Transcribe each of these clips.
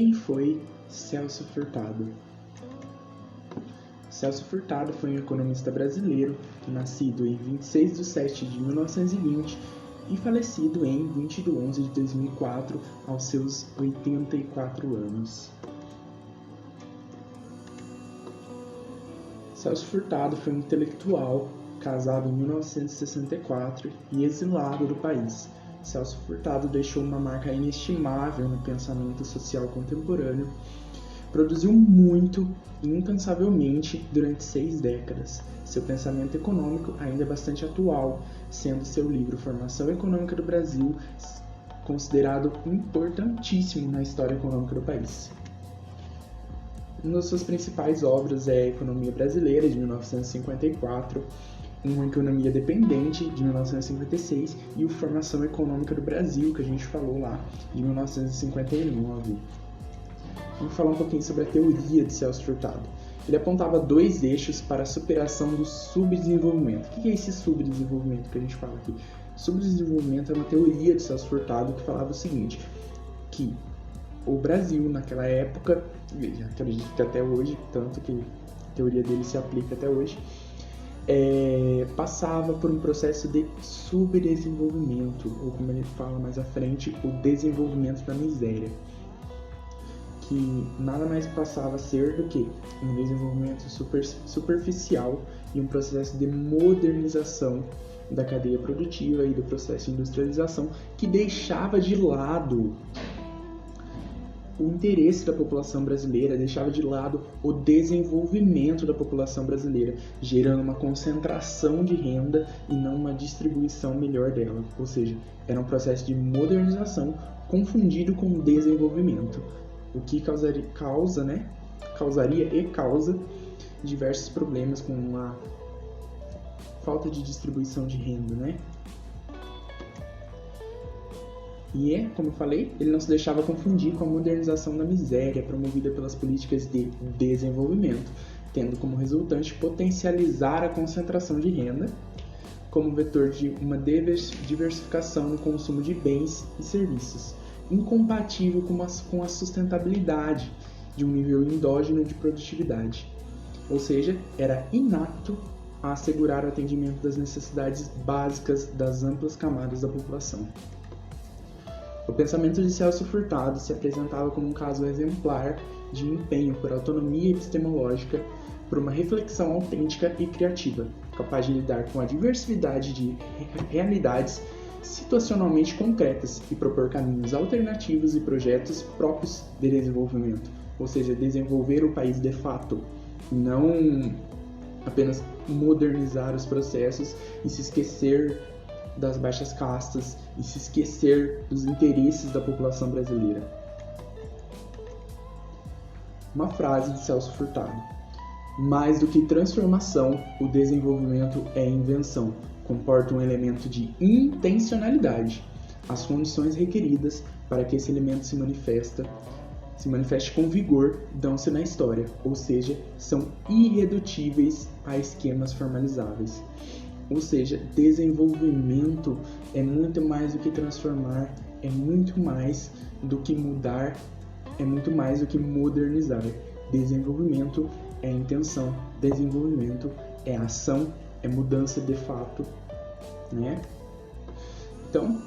Quem foi Celso Furtado? Celso Furtado foi um economista brasileiro, nascido em 26 de setembro de 1920 e falecido em 20 de 11 de 2004, aos seus 84 anos. Celso Furtado foi um intelectual, casado em 1964 e exilado do país. Celso Furtado deixou uma marca inestimável no pensamento social contemporâneo. Produziu muito e incansavelmente durante 6 décadas. Seu pensamento econômico ainda é bastante atual, sendo seu livro Formação Econômica do Brasil considerado importantíssimo na história econômica do país. Uma das suas principais obras é a Economia Brasileira, de 1954, Uma Economia Dependente, de 1956, e o Formação Econômica do Brasil, que a gente falou lá, de 1959. Vamos falar um pouquinho sobre a teoria de Celso Furtado. Ele apontava 2 eixos para a superação do subdesenvolvimento. O que é esse subdesenvolvimento que a gente fala aqui? Subdesenvolvimento é uma teoria de Celso Furtado que falava o seguinte, que o Brasil, naquela época, e acredito que até hoje, tanto que a teoria dele se aplica até hoje, passava por um processo de subdesenvolvimento, ou como ele fala mais à frente, o desenvolvimento da miséria, que nada mais passava a ser do que um desenvolvimento superficial e um processo de modernização da cadeia produtiva e do processo de industrialização que deixava de lado o interesse da população brasileira, deixava de lado o desenvolvimento da população brasileira, gerando uma concentração de renda e não uma distribuição melhor dela. Ou seja, era um processo de modernização confundido com desenvolvimento, o que causaria e causa diversos problemas com a falta de distribuição de renda, né? E como eu falei, ele não se deixava confundir com a modernização da miséria promovida pelas políticas de desenvolvimento, tendo como resultante potencializar a concentração de renda como vetor de uma diversificação no consumo de bens e serviços, incompatível com a sustentabilidade de um nível endógeno de produtividade. Ou seja, era inapto a assegurar o atendimento das necessidades básicas das amplas camadas da população. O pensamento de Celso Furtado se apresentava como um caso exemplar de empenho por autonomia epistemológica, por uma reflexão autêntica e criativa, capaz de lidar com a diversidade de realidades situacionalmente concretas e propor caminhos alternativos e projetos próprios de desenvolvimento, ou seja, desenvolver o país de fato, não apenas modernizar os processos e se esquecer das baixas castas e se esquecer dos interesses da população brasileira. Uma frase de Celso Furtado: mais do que transformação, o desenvolvimento é invenção, comporta um elemento de intencionalidade. As condições requeridas para que esse elemento se manifeste com vigor dão-se na história, ou seja, são irredutíveis a esquemas formalizáveis. Ou seja, desenvolvimento é muito mais do que transformar, é muito mais do que mudar, é muito mais do que modernizar. Desenvolvimento é intenção, desenvolvimento é ação, é mudança de fato, né? Então,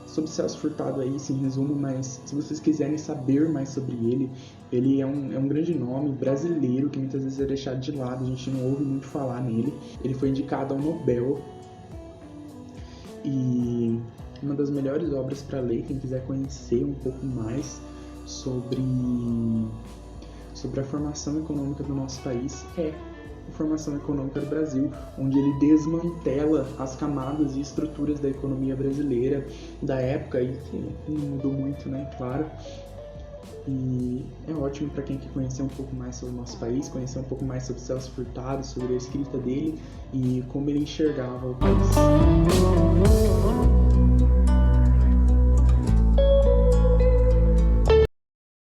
sobre Celso Furtado aí, em resumo, mas se vocês quiserem saber mais sobre ele é um grande nome brasileiro que muitas vezes é deixado de lado, a gente não ouve muito falar nele. Ele foi indicado ao Nobel e uma das melhores obras para ler, quem quiser conhecer um pouco mais sobre a formação econômica do nosso país, é a Formação Econômica do Brasil, onde ele desmantela as camadas e estruturas da economia brasileira da época, e que não mudou muito, né, claro. E é ótimo para quem quer conhecer um pouco mais sobre o nosso país, conhecer um pouco mais sobre Celso Furtado, sobre a escrita dele e como ele enxergava o país.